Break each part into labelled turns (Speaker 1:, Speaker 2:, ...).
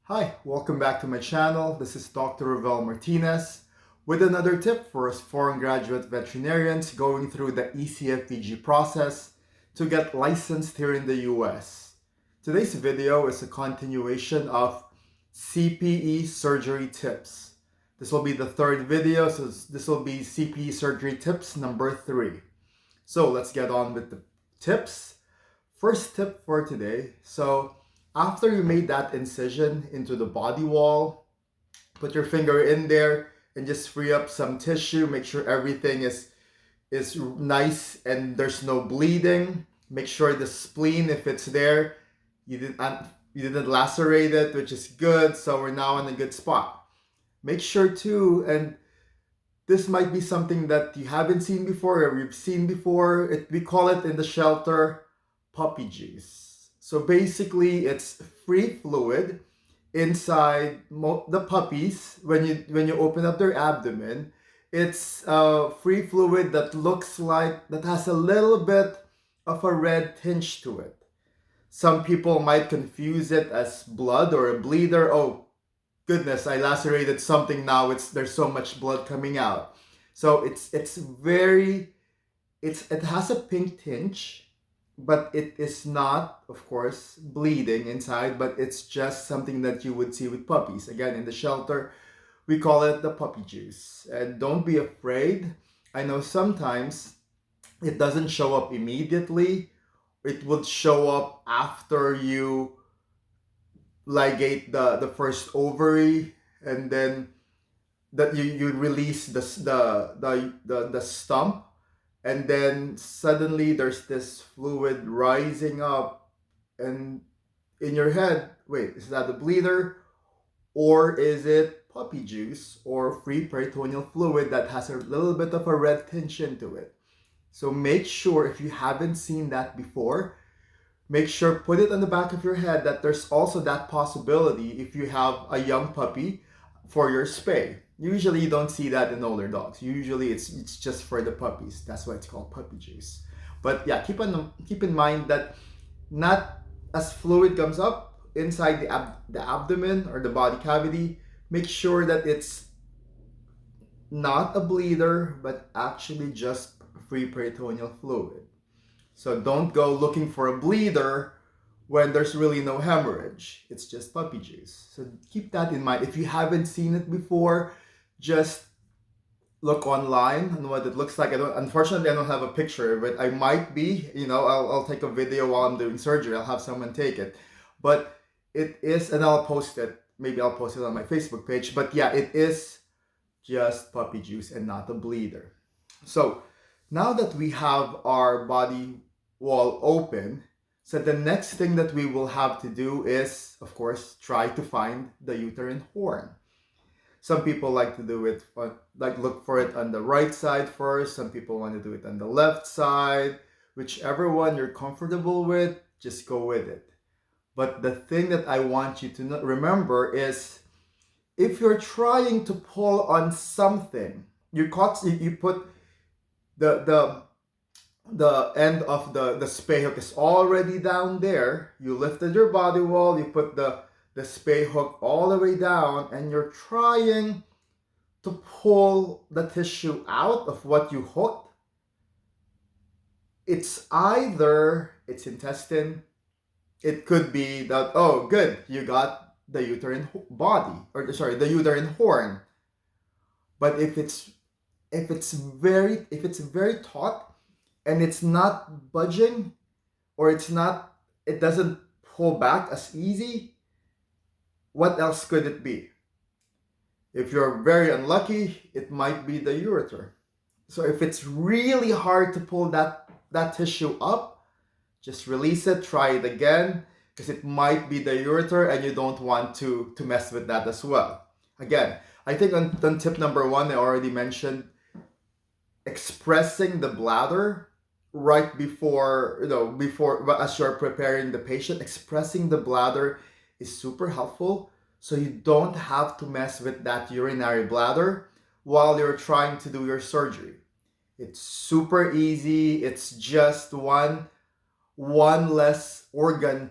Speaker 1: Hi, welcome back to my channel. This is Dr. Ravel Martinez with another tip for us foreign graduate veterinarians going through the ECFVG process to get licensed here in the US. Today's video is a continuation of CPE surgery tips. This will be the third video, so this will be CPE surgery tips number 3. So let's get on with the tips. First tip for today. So after you made that incision into the body wall, put your finger in there and just free up some tissue. Make sure everything is nice and there's no bleeding. Make sure the spleen, if it's there, you didn't lacerate it, which is good. So we're now in a good spot. Make sure too, and this might be something that you haven't seen before or you've seen before. We call it in the shelter puppy juice. So basically, it's free fluid inside the puppies when you open up their abdomen. It's free fluid that has a little bit of a red tinge to it. Some people might confuse it as blood or a bleeder. Oh goodness, I lacerated something now. There's so much blood coming out. So it has a pink tinge, but it is not, of course, bleeding inside, but it's just something that you would see with puppies. Again, in the shelter, we call it the puppy juice. And don't be afraid. I know sometimes it doesn't show up immediately. It would show up after you ligate the first ovary, and then that you release the stump, and then suddenly there's this fluid rising up, and in your head, wait, is that a bleeder or is it puppy juice or free peritoneal fluid that has a little bit of a red tinge into it? So make sure, if you haven't seen that before, make sure put it on the back of your head that there's also that possibility if you have a young puppy for your spay. Usually you don't see that in older dogs. Usually it's just for the puppies. That's why it's called puppy juice. But yeah, keep in mind that not as fluid comes up inside the abdomen or the body cavity, make sure that it's not a bleeder, but actually just free peritoneal fluid. So don't go looking for a bleeder when there's really no hemorrhage. It's just puppy juice. So keep that in mind. If you haven't seen it before, just look online on what it looks like. Unfortunately, I don't have a picture of it. I might be, I'll take a video while I'm doing surgery. I'll have someone take it. But it is, and I'll post it. Maybe I'll post it on my Facebook page. But yeah, it is just puppy juice and not a bleeder. So now that we have our body wall open, so the next thing that we will have to do is, of course, try to find the uterine horn. Some people like to do it, look for it on the right side first. Some people want to do it on the left side. Whichever one you're comfortable with, just go with it. But the thing that I want you to remember is, if you're trying to pull on something, you put the end of the spay hook is already down there. You lifted your body wall, you put the spay hook all the way down, and you're trying to pull the tissue out of what you hooked. It's either it's intestine, it could be that, oh good, you got the uterine body, or sorry, the uterine horn. But if it's very taut and it's not budging, or it doesn't pull back as easy, what else could it be? If you're very unlucky, it might be the ureter. So if it's really hard to pull that tissue up, just release it, try it again, because it might be the ureter and you don't want to mess with that as well. Again, I think on tip number 1, I already mentioned expressing the bladder right before as you're preparing the patient. Expressing the bladder is super helpful, so you don't have to mess with that urinary bladder while you're trying to do your surgery. It's super easy. It's just one less organ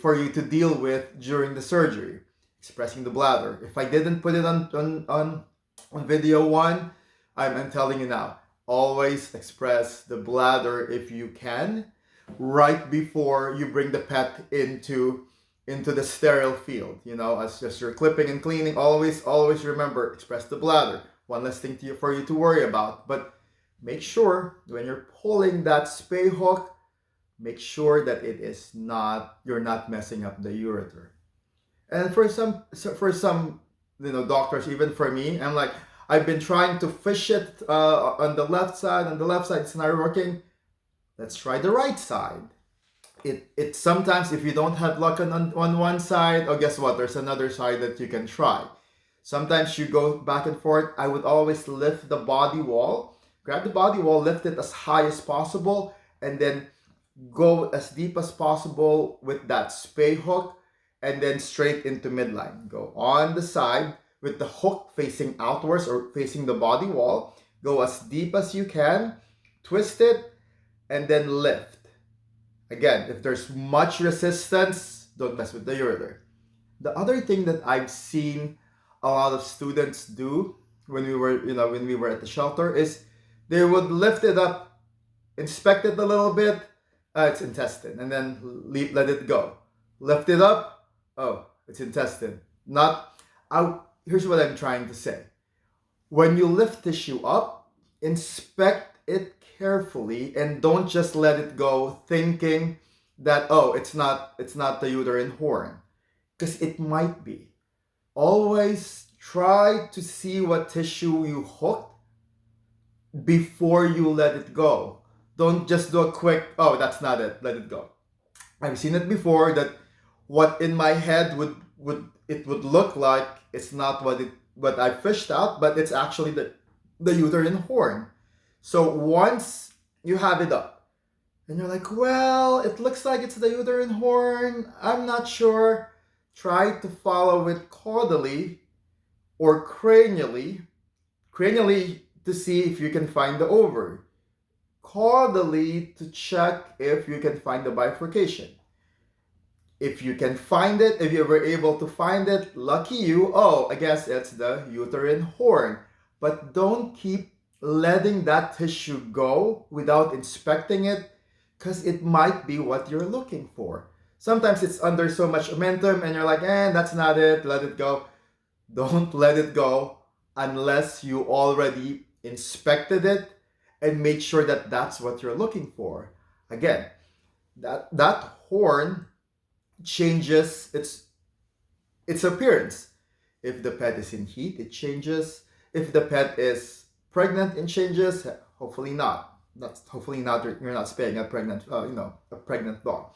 Speaker 1: for you to deal with during the surgery. expressing the bladder. If I didn't put it on video one, I'm telling you now, always express the bladder if you can, right before you bring the pet into the sterile field. As you're clipping and cleaning, always remember, express the bladder. One less thing for you to worry about. But make sure when you're pulling that spay hook, make sure that you're not messing up the ureter. And for some doctors, even for me, I've been trying to fish it on the left side. On the left side, it's not working. Let's try the right side. It sometimes, if you don't have luck on one side, oh, guess what? There's another side that you can try. Sometimes you go back and forth. I would always lift the body wall, grab the body wall, lift it as high as possible, and then go as deep as possible with that spay hook, and then straight into midline. Go on the side with the hook facing outwards or facing the body wall. Go as deep as you can, twist it, and then lift. Again, if there's much resistance, don't mess with the ureter. The other thing that I've seen a lot of students do when we were at the shelter is they would lift it up, inspect it a little bit, it's intestine, and then let it go. Lift it up, oh, it's intestine. Here's what I'm trying to say. When you lift tissue up, inspect it carefully and don't just let it go thinking that, oh, it's not the uterine horn, because it might be. Always try to see what tissue you hooked before you let it go. Don't just do a quick, oh, that's not it, let it go. I've seen it before that what in my head would look like it's not what I fished out, but it's actually the uterine horn. So once you have it up and you're like, well, it looks like it's the uterine horn, I'm not sure, try to follow it caudally or cranially to see if you can find the ovary, caudally to check if you can find the bifurcation. If you can find it, if you were able to find it, lucky you, oh, I guess it's the uterine horn. But don't keep letting that tissue go without inspecting it, because it might be what you're looking for. Sometimes it's under so much momentum and you're like, that's not it, let it go. Don't let it go unless you already inspected it and make sure that that's what you're looking for. Again, that horn changes its appearance. If the pet is in heat, it changes. If the pet is pregnant, it changes. Hopefully not. Hopefully not. You're not spaying a pregnant dog.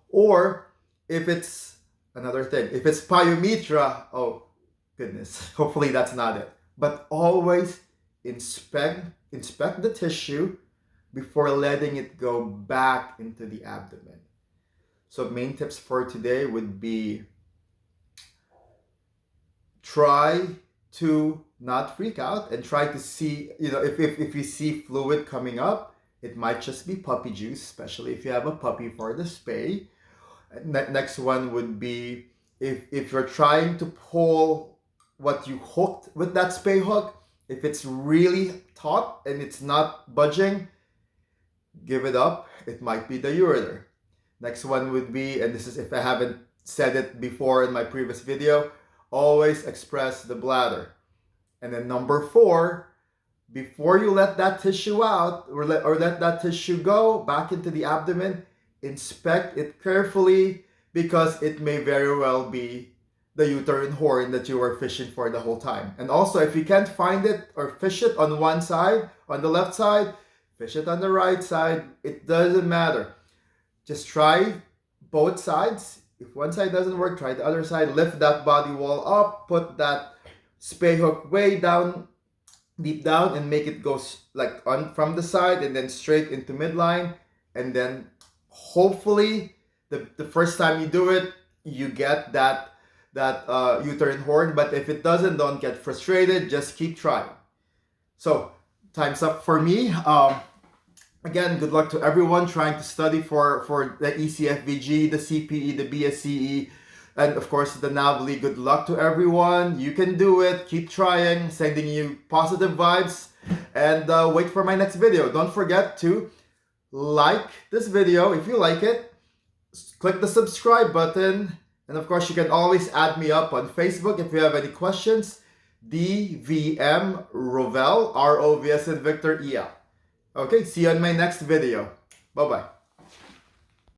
Speaker 1: Or if it's another thing, if it's pyometra, oh goodness, hopefully that's not it. But always inspect the tissue before letting it go back into the abdomen. So main tips for today would be try to not freak out and try to see, if you see fluid coming up, it might just be puppy juice, especially if you have a puppy for the spay. Next one would be if you're trying to pull what you hooked with that spay hook, if it's really taut and it's not budging, give it up. It might be the ureter. Next one would be, and this is if I haven't said it before in my previous video, always express the bladder. And then number 4, before you let that tissue out or let that tissue go back into the abdomen, inspect it carefully, because it may very well be the uterine horn that you were fishing for the whole time. And also, if you can't find it or fish it on one side, on the left side, fish it on the right side. It doesn't matter. Just try both sides. If one side doesn't work, try the other side. Lift that body wall up, put that spay hook way down, deep down, and make it go like on from the side and then straight into midline. And then hopefully the first time you do it, you get that uterine horn. But if it doesn't, don't get frustrated. Just keep trying. So time's up for me. Again, good luck to everyone trying to study for the ECFVG, the CPE, the BSCE, And of course, the Navli, good luck to everyone. You can do it. Keep trying. Sending you positive vibes. And wait for my next video. Don't forget to like this video if you like it. Click the subscribe button. And of course, you can always add me up on Facebook if you have any questions. DVM Rovel, ROV as in Victor EL. Okay, see you on my next video. Bye-bye.